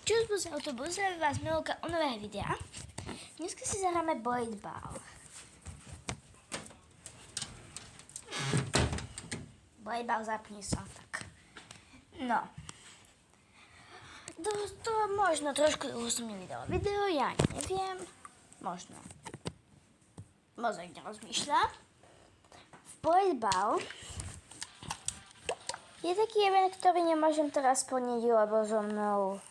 Čus bus autobus, vás Milka u nového videa. Dneska si zahráme Voidball. Voidball, zapni sa tak. No. To možno trošku dlho som nevidela video, ja neviem. Možno. Mozek nerozmýšľa. V Voidball je taký event, ktorý nemôžem teraz splniť, lebo so mnou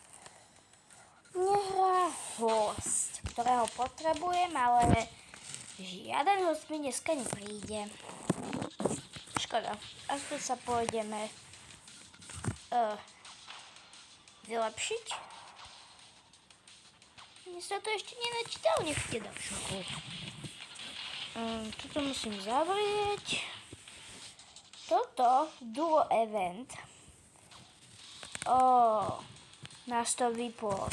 nehrá host, ktorého potrebujem, ale žiaden host mi dneska nepríde. Škoda, aspoň sa pôjdeme vylepšiť. Mne sa to ešte nenačítalo, nechcete do šoku. Toto musím zavrieť. Toto duo event nás to vyplo.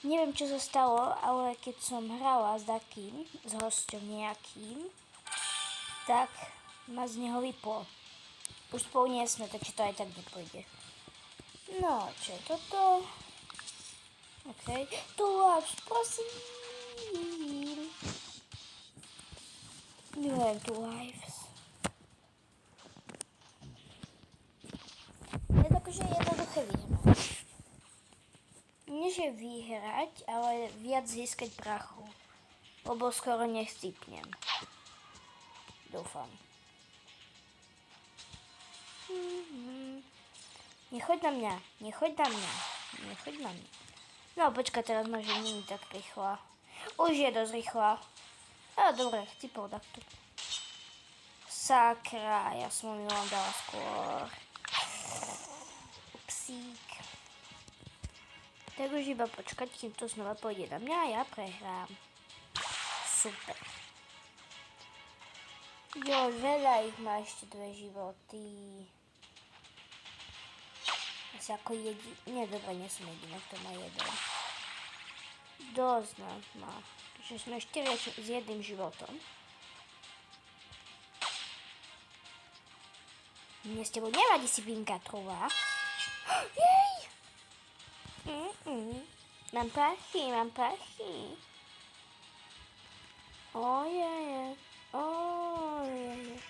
Neviem, čo sa stalo, ale keď som hrala s takým, s hosťom nejakým, tak ma z neho vyplo. Už spolu nie sme, takže to aj tak nepôjde. No, čo je toto? OK. Tu lives, prosím. Milujem tu lives. Je to akože jednoduché vyhrať. Nie, že vyhrať, ale viac získať prachu. Lebo skoro nechcípnem. Dúfam. Nechoď na mňa, nechoď na mňa, nechoď na mňa. No počkaj, teraz môže nie tak rýchla. Už je dosť rýchla. Dobre, chcípol takto. Sakra, ja som ho milom dala skôr. Upsík. Tak už iba počkať, kým to znova pôjde na mňa a ja prehrám. Super. Jo, veľa ich má ešte 2 životy. Asi ako nie, dobre, nie som jediná, kto má 1. Dosť nás má. Takže sme 4 s 1 životom. Mne s tebou nevadí si vynkatrová. Jej! Mám prachy, mám prachy. Ojeje, ojeje.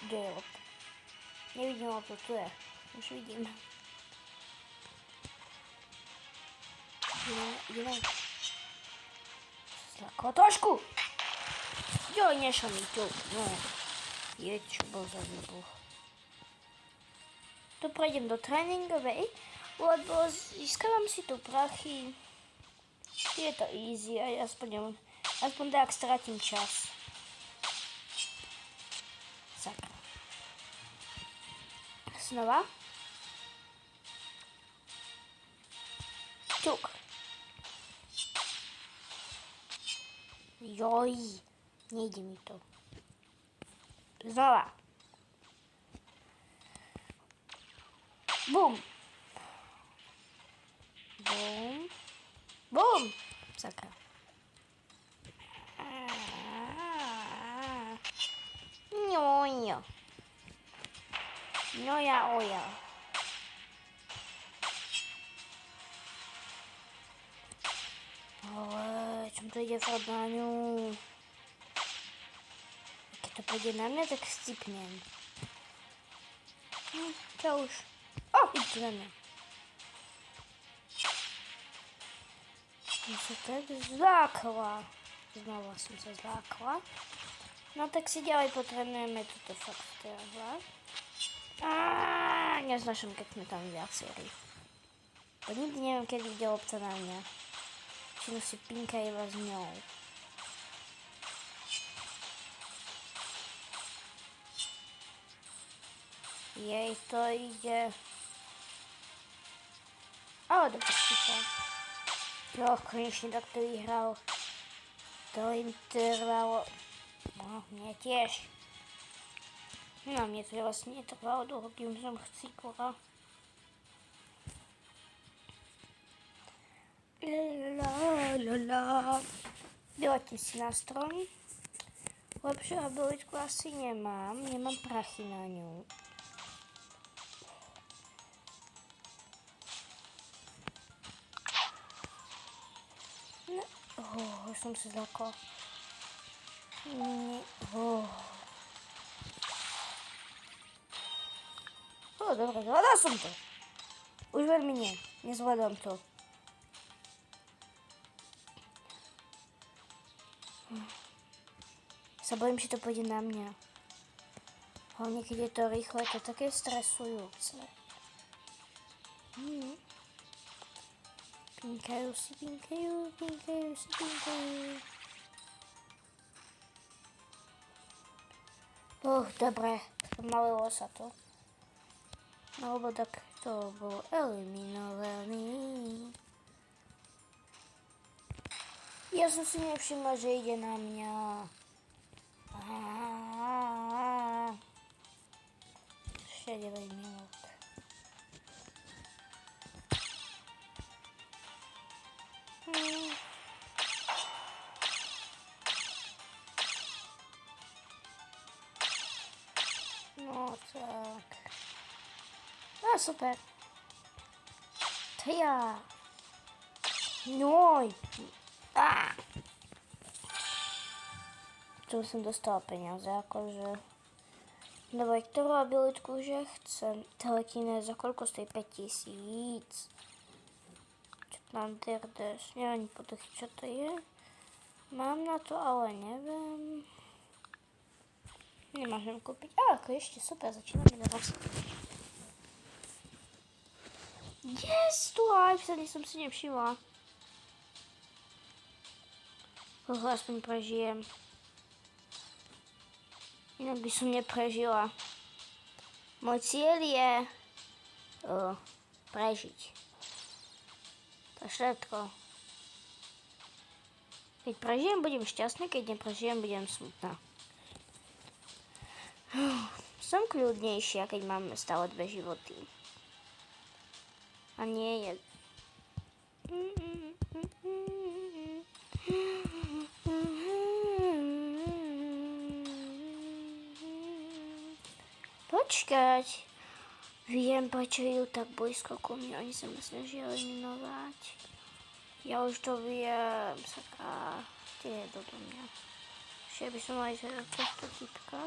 Kde je lopta? Nevidím loptu, tu je. Už vidím. Ideme. Zlaklo trošku. Joj, nešlo mi tu. No. Je, čo bol za výbuch. Tu prejdem do tréningovej, lebo získavam si tu prachy. Je to easy, aj aspoň tak stratím čas. Sakra. Znova. Ťuk. Joj, nejde mi to. Znova. Bum. Bum. Bum. Sakra. Ňoňo. Ňoja oja. Ale čom to ide furt na ňu? Keď to pôjde na mňa, tak scipnem. Čo už? Idete na mňa. Som sa tak zlákla. Znova som sa zlákla. No tak si ďalej potrebujeme túto fakt teraz. Neznášam, keď sme tam viacerí. To nikdy neviem, kedy ide lopta na mňa. Činu si pinka iba s ňou. Jej, to ide. Ale dobre si to. Jo, konečne takto vyhral. To im trvalo. No, mne tiež. No, mne to vlastne netrvalo dlho, kým som chcíkla. Vyletím si na strom. Lepšiu abilitku asi nemám prachy na ňu. Už som sa zlakla. Dobre, zvládal som to. Už veľmi nie. Nezvládam to. Sa bojím, že to pôjde na mňa. Hlavne, keď je to rýchle, to je také stresujúce. Pinkajú si, pinkajú si, pinkajú. Dobre, spomalilo sa to. No, lebo tak to bolo eliminovaný. Ja som si nevšimla, že ide na mňa. Ešte 9 minút. No tak. No super. Tja. Noj. Tu som dostala peniaze, akože. Dobre, ktorú abilitku, že chcem? Telekinез, za koľko stojí? 5000. Thunder Dash, neviem podochy, čo to je. Mám na to, ale neviem. Nemôžem kúpiť. Ako ešte, super, začíname teraz. Yes, tu live, ani som si nevšimla. Aspoň prežijem. Inak by som neprežila. Môj cieľ je prežiť. To je všetko. Keď prežijem, budem šťastná, keď neprežijem, budem smutná. Som kľudnejšia, keď mám stále 2 životy. A nie je. Počkať. Viem, prečo ju tak blízko ku mne. Oni sa ma snažia eliminovať. Ja už to viem. Saká. Ty je do mňa. Ešte by som mala ísť do tohto typka.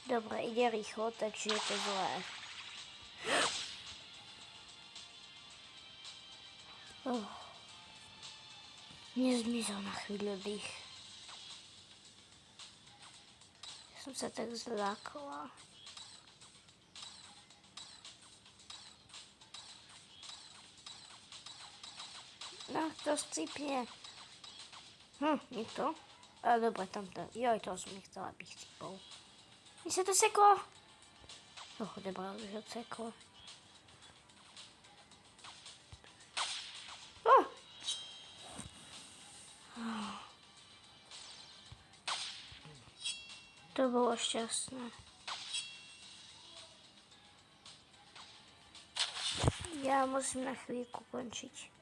Dobre, ide rýchlo, takže je to zlé. Nezmizol na chvíľu dých. Som sa tak zlákla. No, to scípne. Nikto? A dobre, tamto. Joj, to som nechcela, aby chcípol. Mi sa to seklo. Dobre, už odseklo. To bolo šťastné. Ja musím na chvíľku končiť.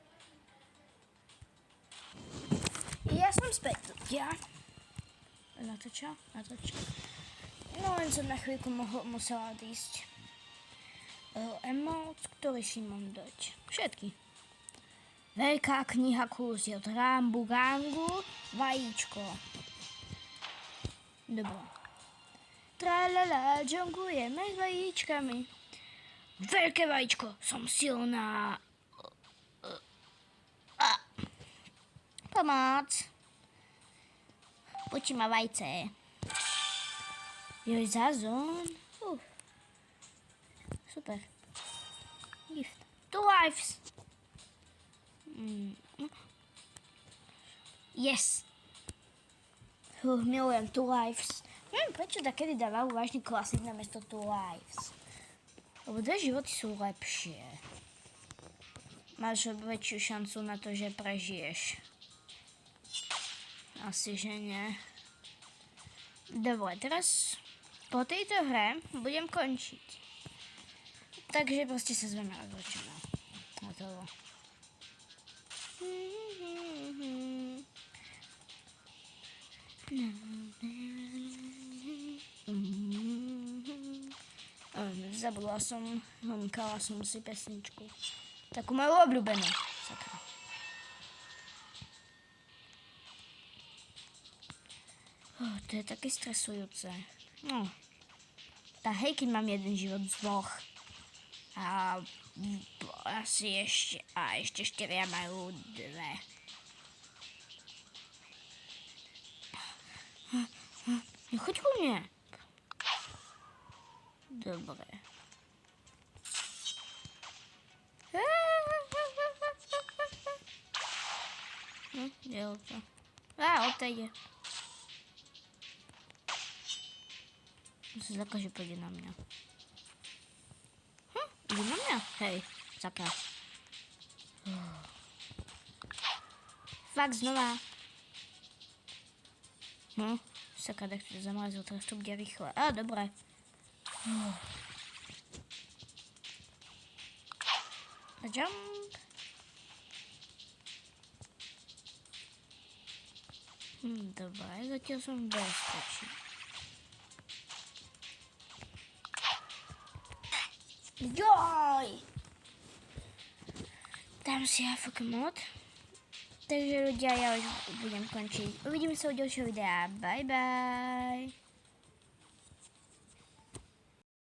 Ja som späť. Ja? Na to čo? No len som na chvíľku musela odísť. Emoc, ktorý si mám dať? Všetky. Veľká kniha kúziel, Rambu Gangu, vajíčko. Dobre. Tralala, džongujeme s vajíčkami. Veľké vajíčko, som silná. Pomoc. Poďte ma vajce. Joj, zazón. Super. Gift. 2 lives. Yes. Milujem 2 lives. Neviem, prečo takedy dávajú vážny klasik namiesto 2 lives. Lebo 2 životy sú lepšie. Máš väčšiu šancu na to, že prežiješ. Asi, že nie. Dobre, teraz po tejto hre budem končiť. Takže proste sa s vami rozlučíme. Hotovo. Zabudla som, homkala som si pesničku. Takú moju obľúbenú. Sakra. To je také stresujúce. No. Tá hej, keď mám jeden život z dvoch. A asi ešte 4 majú 2. Nechoď ku mne. Dobre. Kde ho to? Odtejde. Sa zaka, že pôjde na mňa. Ide na mňa? Hej, zaka. Fakt, znova. Saka, tak to zamrazil, teraz to bude rýchle. Dobre. A jump. Dobre, zatiaľ som v bezpečí. Joj! Dám si AFK mod. Takže ľudia, ja už budem končiť. Uvidíme sa u ďalšieho videa. Bye bye.